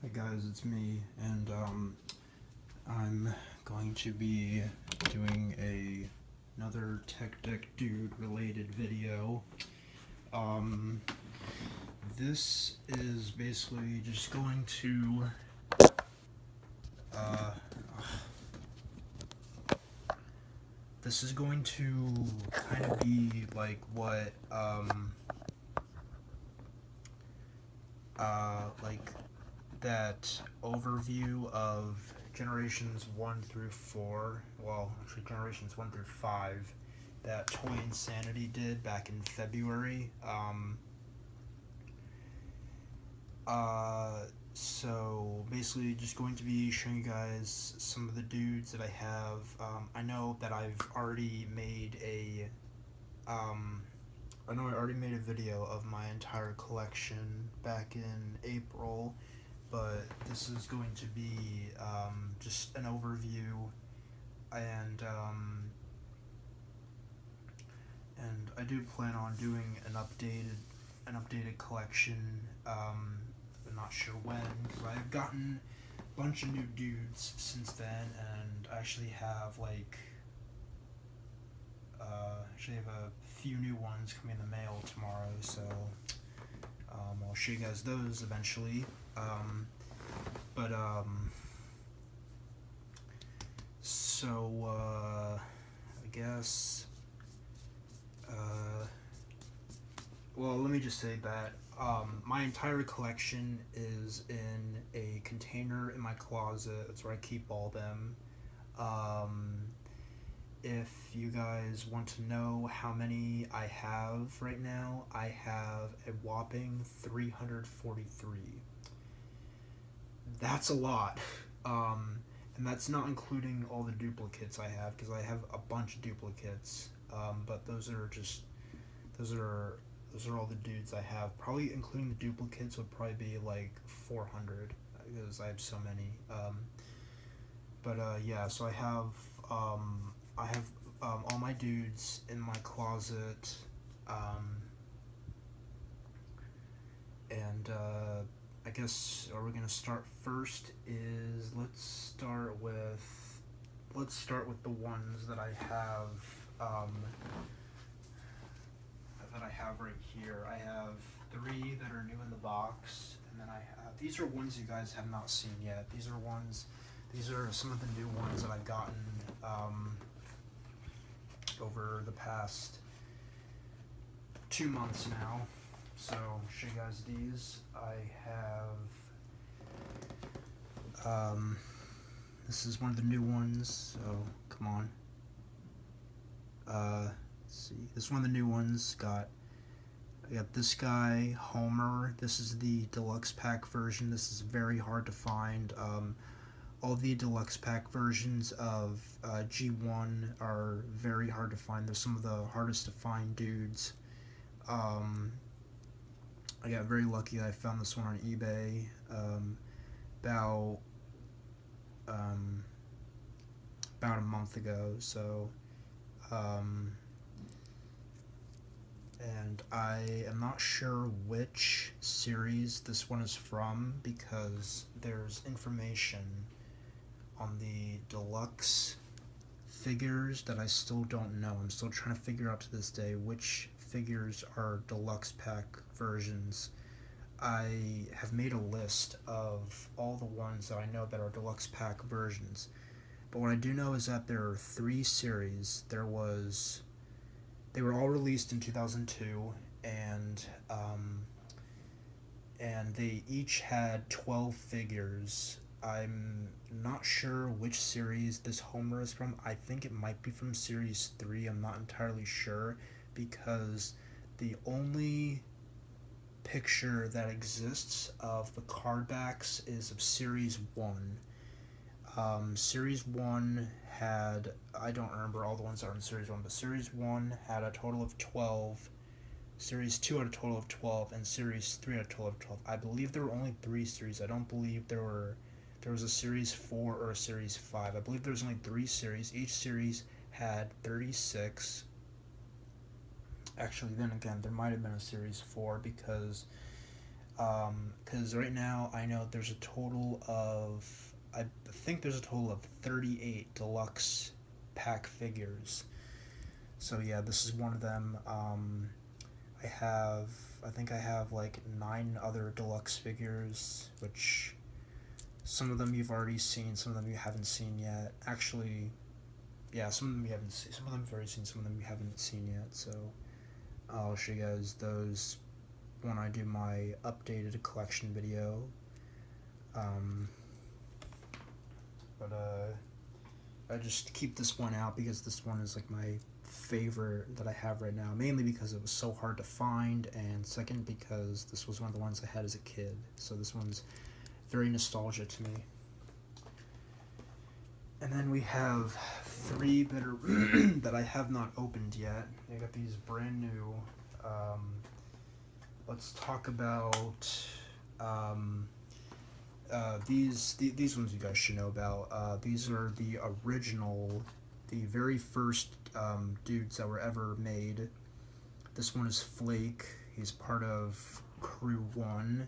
Hey guys, it's me, and I'm going to be doing another Tech Deck Dude related video. Um, this is basically just going to, uh, this is going to kind of be like what, like that overview of generations 1 through 4, well, actually generations 1 through 5, that Toy Insanity did back in February. So basically just going to be showing you guys some of the dudes that I have. I know that I've already made I know I already made a video of my entire collection back in April, but this is going to be just an overview, and and I do plan on doing an updated collection. I'm not sure when, because I've gotten a bunch of new dudes since then, and I actually have a few new ones coming in the mail tomorrow. So I'll show you guys those eventually. But I guess, well, let me just say that my entire collection is in a container in my closet. That's where I keep all them. If you guys want to know how many I have right now, I have a whopping 343. That's a lot. And that's not including all the duplicates I have, because I have a bunch of duplicates. But those are all the dudes I have. Probably including the duplicates would probably be like 400, because I have so many. Yeah, so I have all my dudes in my closet, and I guess where we're gonna start first is let's start with the ones that I have right here. I have 3 that are new in the box, and then I have, these are ones you guys have not seen yet. These are some of the new ones that I've gotten over the past 2 months now. So show you guys these. I have this is one of the new ones, so come on. Let's see. This is one of the new ones. I got this guy, Homer. This is the Deluxe Pack version. This is very hard to find. All the Deluxe Pack versions of G1 are very hard to find. They're some of the hardest to find dudes. I got very lucky that I found this one on eBay about a month ago. So, and I am not sure which series this one is from, because there's information on the deluxe figures that I still don't know. I'm still trying to figure out to this day which figures are deluxe pack versions. I have made a list of all the ones that I know that are deluxe pack versions, but what I do know is that there are 3 series. They were all released in 2002, and they each had 12 figures. I'm not sure which series this Homer is from. I think it might be from Series 3. I'm not entirely sure, because the only picture that exists of the card backs is of Series 1. Series 1 had, I don't remember all the ones that are in Series 1, but Series 1 had a total of 12. Series 2 had a total of 12, and Series 3 had a total of 12. I believe there were only 3 series. I don't believe there was a Series 4 or a Series 5. I believe there was only 3 series. Each series had 36. Actually, then again, there might have been a Series 4, because Because right now I know there's a total of, I think there's a total of 38 Deluxe Pack figures. So yeah, this is one of them. I have, I think I have like 9 other Deluxe figures, which some of them you've already seen, some of them you haven't seen yet. Actually, yeah, some of them you haven't seen, some of them you've already seen, some of them you haven't seen yet. So I'll show you guys those when I do my updated collection video. Um, but I just keep this one out because this one is like my favorite that I have right now, mainly because it was so hard to find, and second because this was one of the ones I had as a kid, so this one's very nostalgic to me. And then we have 3 that are that I have not opened yet. I got these brand new. Let's talk about these ones you guys should know about. These are the original, the very first dudes that were ever made. This one is Flake. He's part of Crew 1,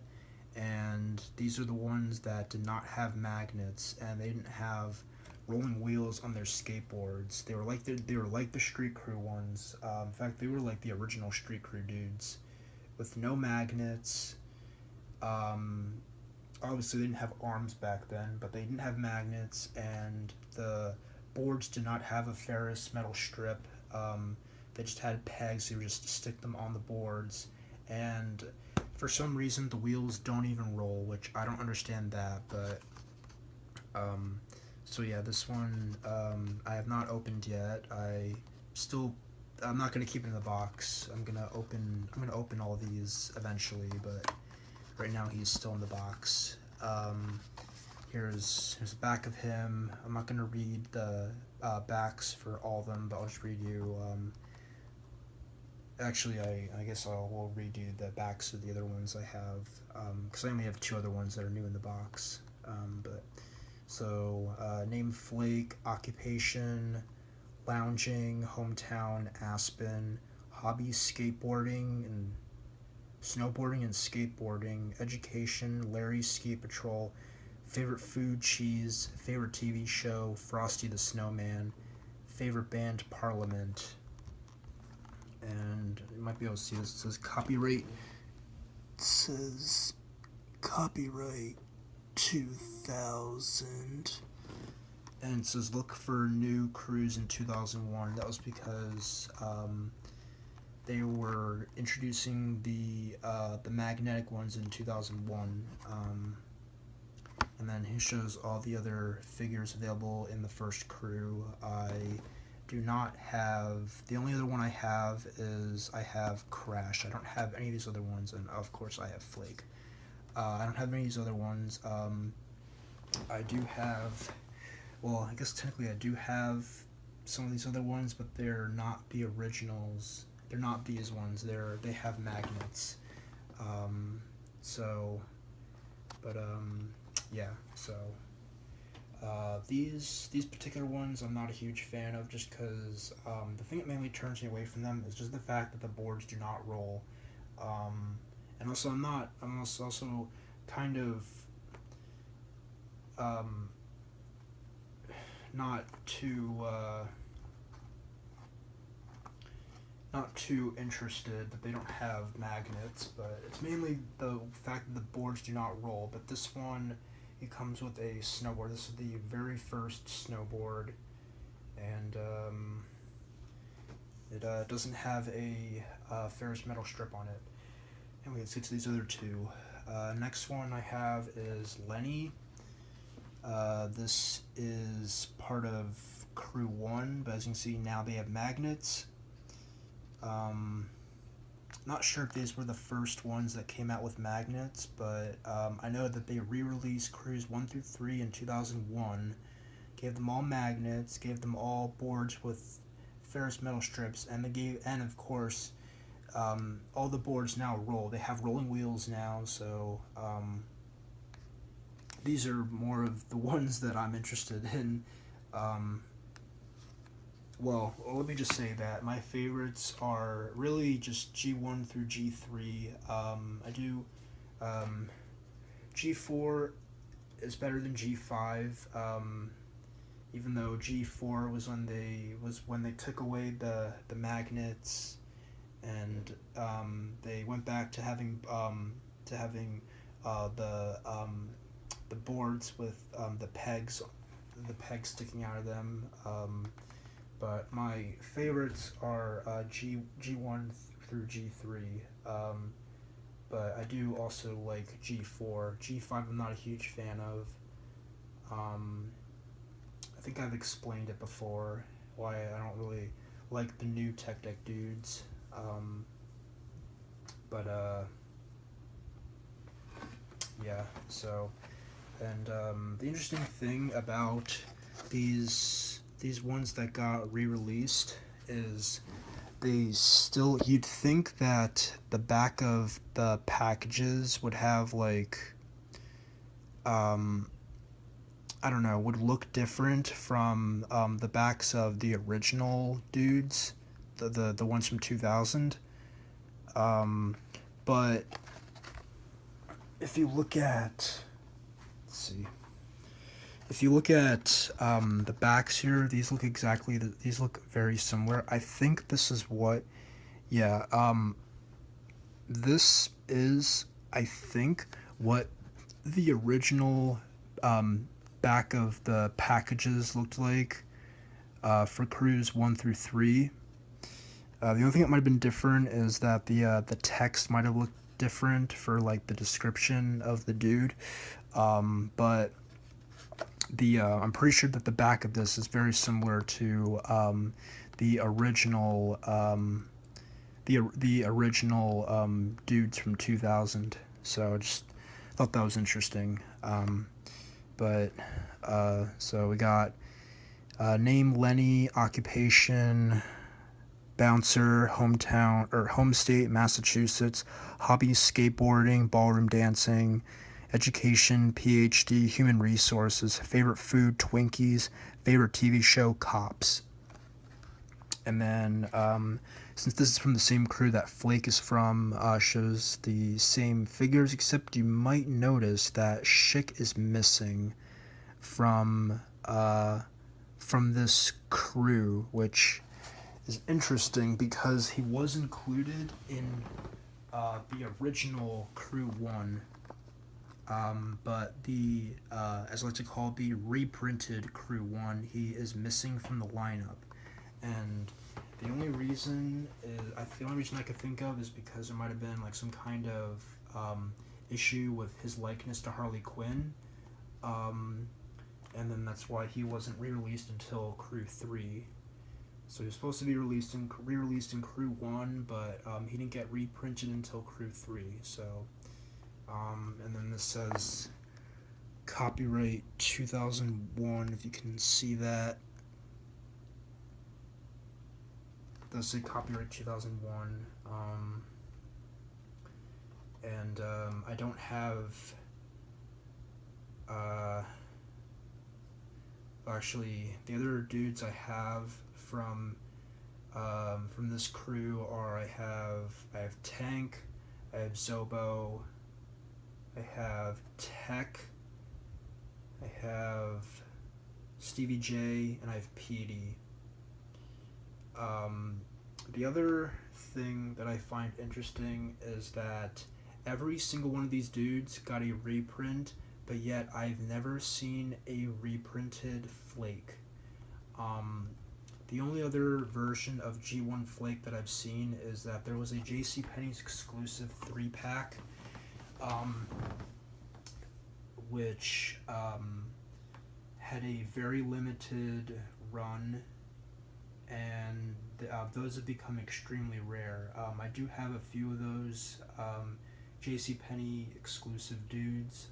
and these are the ones that did not have magnets, and they didn't have rolling wheels on their skateboards. They were like the Street Crew ones. In fact, they were like the original Street Crew dudes, with no magnets. Obviously, they didn't have arms back then, but they didn't have magnets, and the boards did not have a ferrous metal strip. They just had pegs, so you would just stick them on the boards, and for some reason the wheels don't even roll, which I don't understand that, but so yeah, this one I have not opened yet. I'm not gonna keep it in the box. I'm gonna open all these eventually, but right now he's still in the box. Here's the back of him. I'm not gonna read the backs for all of them, but I'll just read you. Actually, I guess will read you the backs of the other ones I have, because I only have 2 other ones that are new in the box. But so name Flake, occupation, lounging, hometown Aspen, hobby skateboarding and snowboarding and skateboarding, education Larry Ski Patrol, favorite food cheese, favorite TV show Frosty the Snowman, favorite band Parliament. And you might be able to see this. It says copyright. It says copyright 2000. And it says look for new crews in 2001. That was because they were introducing the magnetic ones in 2001. And then he shows all the other figures available in the first crew. I do not have, the only other one I have is I have Crash. I don't have any of these other ones, and of course I have Flake. I don't have any of these other ones. I do have, well, I guess technically I do have some of these other ones, but they're not the originals. They're not these ones. They have magnets. Yeah, so these particular ones I'm not a huge fan of, just because the thing that mainly turns me away from them is just the fact that the boards do not roll, and also I'm also kind of not too interested that they don't have magnets, but it's mainly the fact that the boards do not roll. But this one, it comes with a snowboard. This is the very first snowboard, and it doesn't have a ferrous metal strip on it. And we can get to these other 2. Next one I have is Lenny. This is part of Crew 1, but as you can see now they have magnets. Not sure if these were the first ones that came out with magnets, but I know that they re-released Crews 1 through 3 in 2001, gave them all magnets, gave them all boards with ferrous metal strips, and of course, all the boards now roll. They have rolling wheels now, so these are more of the ones that I'm interested in. Well, let me just say that my favorites are really just G1 through G3. Um, G4 is better than G5. Even though G4 was when they took away the magnets, and they went back to having the boards with the pegs sticking out of them. But my favorites are G1 through G3. But I do also like G4. G5 I'm not a huge fan of. I think I've explained it before why I don't really like the new Tech Deck dudes. But yeah, so, and the interesting thing about these ones that got re-released is you'd think that the back of the packages would have like I don't know, would look different from the backs of the original dudes, the ones from 2000. But if you look at, let's see, if you look at the backs here, these look very similar. I think this is what, yeah, this is, I think, what the original back of the packages looked like for crews 1 through 3. The only thing that might have been different is that the text might have looked different for like the description of the dude, but I'm pretty sure that the back of this is very similar to the original dudes from 2000. So I just thought that was interesting. But so we got name Lenny, occupation bouncer, hometown or home state Massachusetts, hobbies skateboarding, ballroom dancing, education PhD, human resources, favorite food Twinkies, favorite TV show Cops. And then since this is from the same crew that Flake is from, shows the same figures, except you might notice that Schick is missing from this crew, which is interesting because he was included in the original Crew 1, but the, as I like to call the reprinted Crew 1, he is missing from the lineup. And the only reason I could think of is because there might have been like some kind of issue with his likeness to Harley Quinn, and then that's why he wasn't re-released until Crew 3. So he was supposed to be re-released in Crew 1, but he didn't get reprinted until Crew 3. So, and then this says copyright 2001, if you can see that. It does say copyright 2001. And I don't have... actually, the other dudes I have from this crew are I have Tank, I have Zobo, I have Tech, I have Stevie J, and I have Petey. The other thing that I find interesting is that every single one of these dudes got a reprint, but yet I've never seen a reprinted Flake. The only other version of G1 Flake that I've seen is that there was a JCPenney's exclusive 3-pack, which had a very limited run, and those have become extremely rare. I do have a few of those JCPenney exclusive dudes,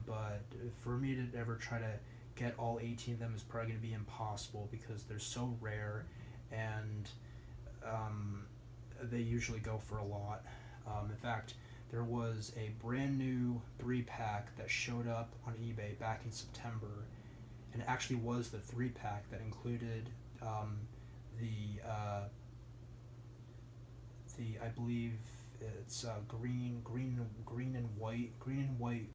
but for me to ever try to get all 18 of them is probably going to be impossible because they're so rare, and they usually go for a lot. In fact, there was a brand new 3-pack that showed up on eBay back in September, and it actually was the 3-pack that included the I believe It's green and white